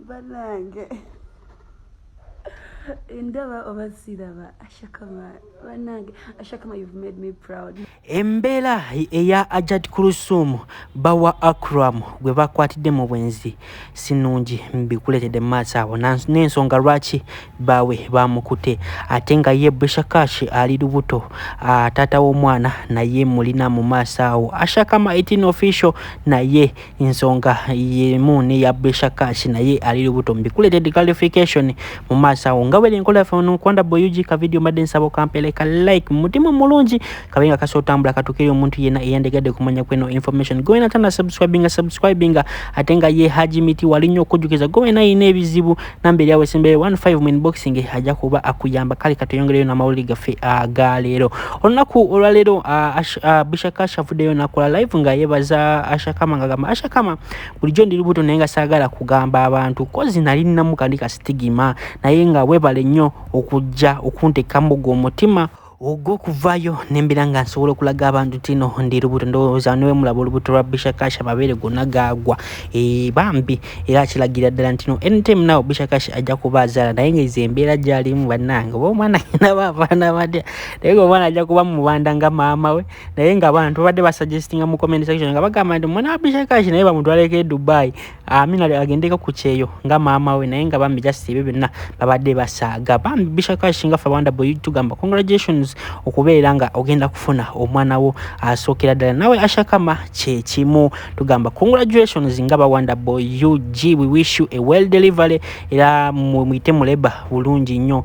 Banange. Indaba obasiraba ashakama banange ashakama you've made me proud. Embeera eya Ajat Kuluthum bawa Acram gwe bakwatidde mu bwenzi sinungi mbikuletedde maaso awo n'ensonga lwaki bawe bamukute ate nga ye Bishakash ali lubuto taata w'omwana naye mulina mu maaso awo ashakama 18 official naye ensonga yemu ne ya Bishakash naye ali lubuto mbikuletedde clarification mu maaso awo nga bweri enkola yaffe ono Kwanda Boy UG ka video mbadde nsaba okampeleka like mutima mulungi kabenga kasotambula katukiri omuntu yena eyandegadde kumanya kweno information goena tana subscribing atenga ye Haji Miti walinyo okujukiza goena ine ebizibu nambere yawe sembe 15 mu inboxing haja kuba akuyamba kali katuyongereyo na mawuli gafe galero olunaku olwalero Bishakash avudeyo nakola live nga yebaza ashakama ngagamba ashakama bulijjo ndi lubuto naye nga saagala kugamba abantu kozi nali nnamu kandi kastigima naye nga webale nnyo okujja okuntekamu omutima ogwo kuvayo nembera nga nsobola okulaga abantu tino ndi lubuto ndowooza niwe mulaba olubuto lwa Bishakash amabeere gonna gaagwa bambi era kiragira ddala ntino anytime now Bishakash ajja kuba azaala naye nga embeera gy'alimu bannange oba omwana alina baafaana batya naye nga omwana ajja kuba mubanda nga maama we naye nga abantu babadde basuggestinga mu comment section nga bagamba nti omwana wa Bishakash naye bamutwaleko e Dubai amina agendeko ku kyeyo nga maama we naye nga bambi just ebyo byonna babadde basaaga bambi Bishakash nga Kwanda Boy tugamba congratulations okubeera nga ogenda kufuna omwana wo asookera ddala nawe ashakama kye kimu tugamba congratulations nga Kwanda Boy UG we wish you a well delivery era mwite muleba bulungi nnyo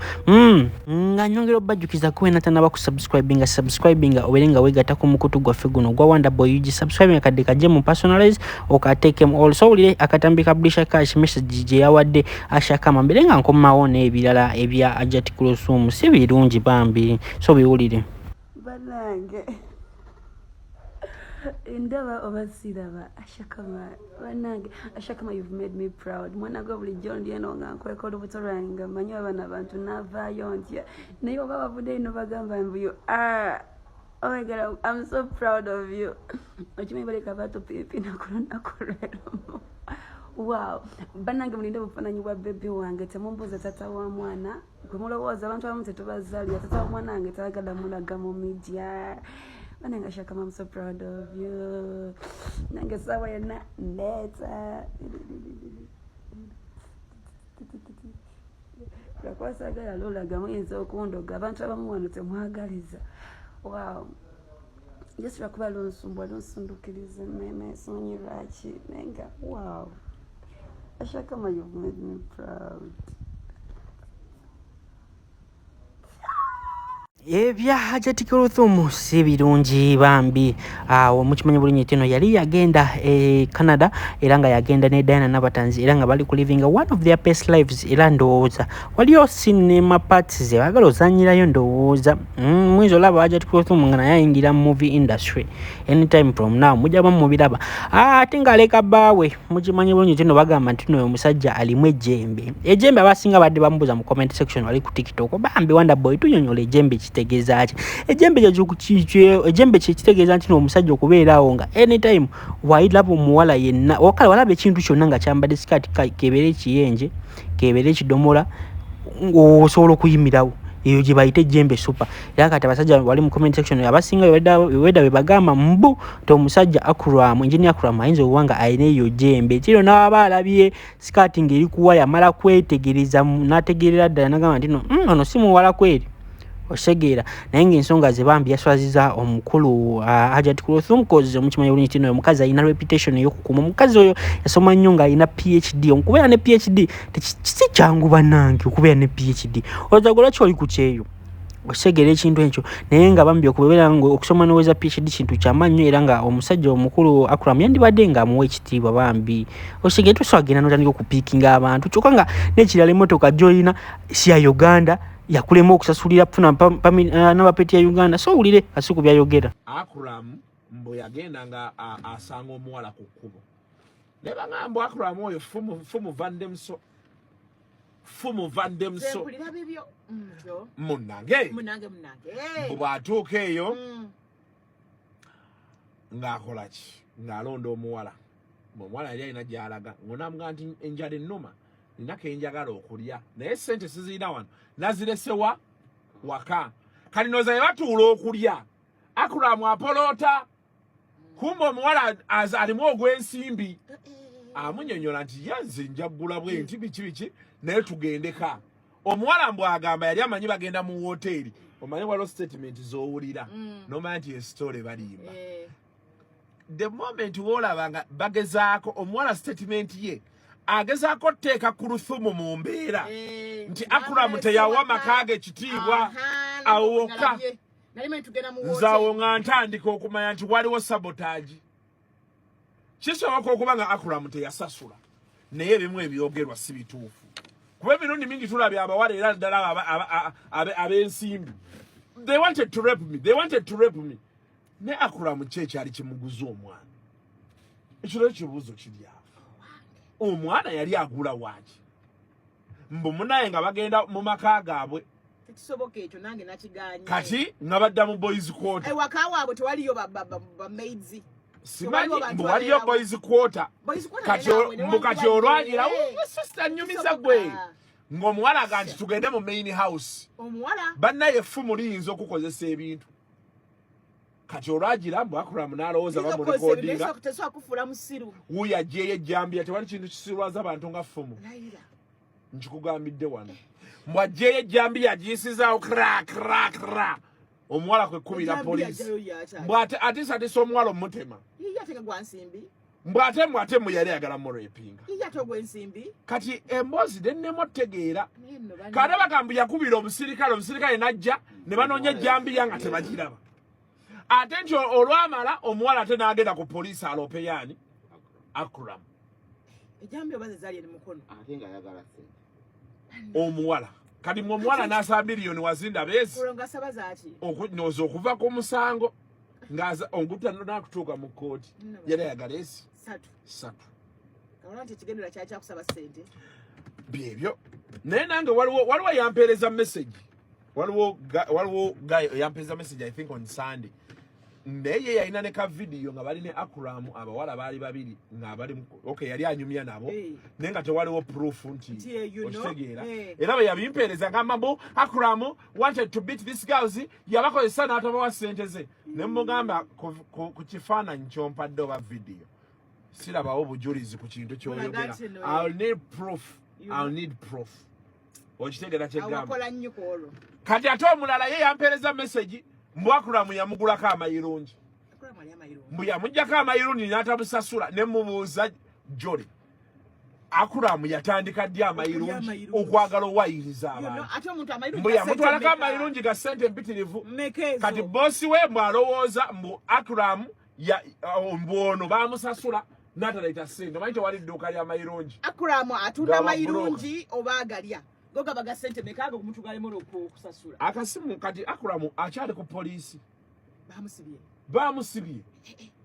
nga nyongera obajjukiza kuwena tanaba ku subscribing obeere nga weegatta ku mukutu gwaffe guno gwa Kwanda Boy UG subscribing akadde kajje mu personalize okateekemu also wulire akatambi ka Bishakash message gye yawadde ashakama mbere nga nkomawo n'ebirala ebya Ajat Kuluthum si birungi bambi so biwulire Banange. Indaba obasiraba ashakama banange ashakama you've made me proud. Mwana gwa bulijjo ndi eno nga nkweka olubuto lwange nga mmanyi abana abantu navaayo ntya naye oba bavudde ino bagamba mbu oh my God, I'm so proud of you. Okimanyi baleka bato pipi nakulolero. Wow, banange mulinde bufaananyi bwa baby wange temumbuuza tata wa mwana gwe mulowooza abantu abamu tetubazaalira tata wa mwana wange tayagala mulaga mu media banange ashakama I'm so proud of you nange sawa yonna ndeeta lwakwasagala lolaga muyinza okundoga abantu abamu wano temwagaliza wow just lwakuba lunsundukiriza simanyi lwaki naye nga wow ashakama you've made me proud. ebya Ajat Kuluthum si birungi bambi mukimanyi bulungi tino yali yagenda Canada era nga yagenda ne Diana n'abatanzi era nga bali ku living one of their best lives era ndowooza waliyo cinema parts ze bagala ozanyirayo ndowooza mwizo olaba Ajat Kuluthum nga naye ayingira mu movie industry anytime from now mujja bamubiraba ate nga aleka baawe mukimanyi bulungi tino bagamba nti no omusajja alimu ejjembe abasinga badde bamubuuza mu comment section wali ku TikTok bambi Kwanda Boy tunyonyola ejjembe kitegeeza ki ejjembe kitegeeza nti omusajja okubeera awo nga anytime wailaba omuwala yenna wakala walaba ekintu kyonna nga kyambadde sikaati kebeere ekiyenje kebeere ekidomola osobola okuyimirawo eyo gye bayita ejjembe super era kati abasajja wali mu comment section abasinga weda we bagamba mbu ti omusajja Acram engineer Acram ayinza okuba nga alina eyo jjembe kiro n'aba alabye sikaati ng'eri kuwa yamala kwetegereza n'ategeerera ddala n'agamba nti no ono si muwala kweri osegeera naye ng'ensonga ze bambi yaswaziza omukulu Ajat Kuluthum koze omukimanyi bulungi tino omukazi alina reputation ey'okukuuma omukazi oyo yasoma nnyo ng'alina PhD okubeera ne PhD si kyangu bannange okubeera ne PhD ozagola ki oli ku kyeyo osegeera ekintu ekyo naye nga bambi okubeera nga okusoma n'oweza PhD kintu kyamaanyi era nga omusajja omukulu Acram yandibadde nga amuwa ekitiibwa bambi osegeera toswagenda n'otandika okupiikinga abantu kyokka nga n'ekirala emmotoka gy'olina si ya Uganda yakulema okusasulira kufuna n'abapeti ya Uganda so wulire kasiku byayogera Acram mbo yagenda nga asanga omuwala ku kkubo ne bagamba Acram oyo fumu vandemso munnange bw'atuuka eyo ng'akola ki ng'alonda omuwala omuwala yali alina gy'alaga ng'onamugamba nti enjala ennuma nina kenjagala okulya naye sente sizirina wano naziresewa waka kali noza yebatuula okulya Acram apolota kumba omuwala alimu ogw'ensimbi amunyonyola nti yanze njagula bwe nti biki naye tugendeka omuwala mbwagamba yali amanyi bagenda mu hoteri omanyi waliwo statement z'owulira nomanya nti esitole balimba the moment wolaba nga bagezaako omuwala statement ye agezaako teeka Kuluthum mu mbeera nti Acram teyawa makaage ekitiibwa awoka nzaawo nga ntandika okumanya nti waliwo sabotage kisoboka okuba nga Acram teyasasula naye ebimu ebyogerwa si bituufu kuba emirundi mingi tulabye abawala era ddala ab'ensimbi they wanted to rape me ne Acram kyekyali kimuguza omwana ekiro ekibuuzo kiri awo omwana yali agula waaki mbu munaye nga bagenda mu maka gaabwe kisoboka ekyo nange nakiganye kati nga badda mu boys quarter ewaka waabwe tewaliyo ba maids simanyi mbu waliyo boys quarter kati olwagira sister nyumiza gwe ng'omuwala aga nti tugende mu main house omuwala bannaye effumu liyinza okukozesa ebintu kati olwagira mbu Acram n'alowooza bamurekodinga tesobola kufuula musiru wuuyo ajjeeyo ejjambiya tewali kintu kisirwaza abantu nga ffumu nkikugambidde wano mbu ajjeeyo ejjambiya agiyisizaawo kra omuwala kwekubira poliisi mbw ate omuwala omutema mbw ate mu yali ayagala murepinga kati emboozi dennemu otegeera kati bagambu yakubira omusirikale n'ajja ne banoonya ejjambiya nga tebagiraba ate nti olwamala omuwala ate n'agenda ku poliisi alope yaani Acram omuwala kati mu omuwala n'asaba miliyoni wazinda beezi noza okuva ku musango onguta n'akutuuka mu kkooti yali ayagala esi 3 byebyo naye nange waliwo yampeereza message waliwo yampeereza message I think on Sunday naye yalina ne ka video nga bali ne Acram abawala baali babiri nga bali yali anyumya nabo naye nga tewaliwo proof nti okitegeera era bwe yabimpeereza ngamba mbu Acram wanted to beat these girls yabakozesa n'atabawa ssente ze ne mugamba ku kifaananyi kyompadde oba video sirabawo bujulizi ku kintu kyoyogera I'll need proof okitegeera kyegamba kati ate omulala ye yampeereza message mbu Acram yamugulako amayirungi mbu yamuggyako amayirungi n'atamusasula ne mubuuza jole Acram yatandika ddi amayirungi okwagala owayiriza abantu mbu yamutwalako amayirungi ga ssente mpitirivu kati boosi we mbu alowooza mbu Acram mbu ono baamusasula n'ataleeta ssente omanyi tewali dduuka ly'amayirungi Acram atunda amayirungi oba agalya goka baga sente mekaga kumutugale kusasula akasimu kati Acram akyali ku poliisi bamusibye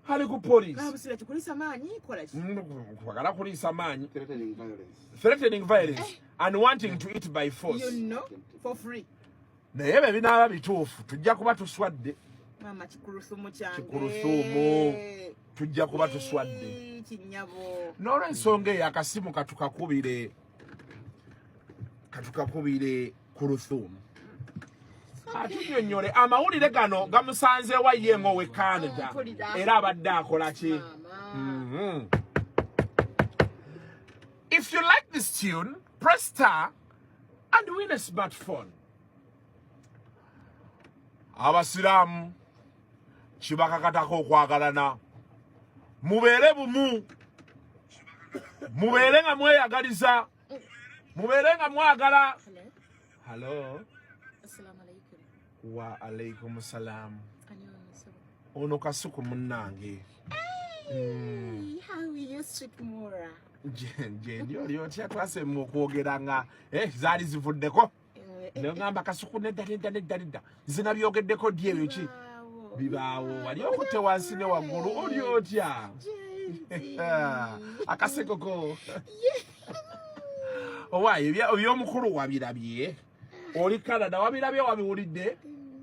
ali ku poliisi bamusibye tukulisa maanyi kola ki kwagala kuliisa maanyi threatening violence and wanting to eat by force for free naye bwe binaaba bituufu tujja kuba tuswadde mama Kuluthum kyange Kuluthum tujja kuba tuswadde kinyabo n'olw'ensonga eyo akasimu katukakubire Kuluthum atunyonyole amawulire gano gamusanze wa ye ngowe Canada era abadde akola ki if you like this tune press star and win a smartphone abasiraamu kibakakatako okwagalana mubeere bumu mubeere nga mweyagaliza mubeere nga mwagala hello assalamu alaikum wa alaikum salam ono kasuku munnange how you street mora nje oli otya twase mu kwogera nga zaali zivuddeko ngamba kasuku nedda zina byogeddeko ddi ebyo ki bibaawo wali okutte wansi ne waggulu oli otya akasekoko owaayo ebyomukulu wabirabye oli Canada wabirabye wabiwulidde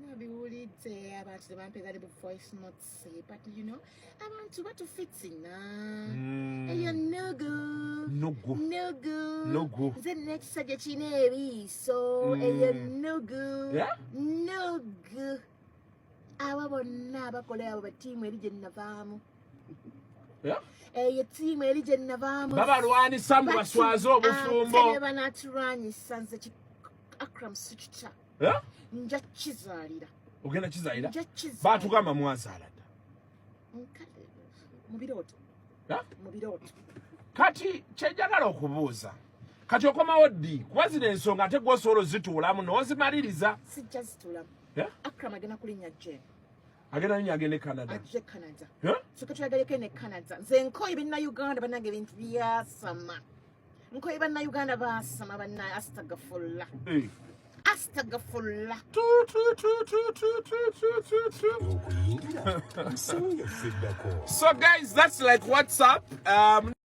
nabiwulidde abantu But the one that the voice not say, but you know, I want to fit in. And you're no good. No go. No good. No go. The next Sagittarius, so you're no good. Yeah? No good. I want to call our team religion Navamu. Yeah? A team religion Navamu. Baba Rwani Samu Waswazo Bufumbo. Never not run his sons that Akram Suchita. Yeah? Njachizarira. Ogenda chizaira? Njachizarira. Batugamba mwazala. Mubiroto. Yeah? Mubiroto. Kati kyejagala okubuuza. Kati okomawo ddi kuba zino ensonga ate gw'osobola ozituulamu n'ozimaliriza. Sijja zituulamu. Yeah? Akram agenda kulinnya gye. Agenda linnya agende Canada. Ajje Canada. Yeah? So katulagaleko ne Canada. Nze nkoye binna Uganda bannange ebintu byasama. Nkoye banna Uganda baasama banna astagfirullah. Hey. Astagfirullah. So guys, that's like what's up.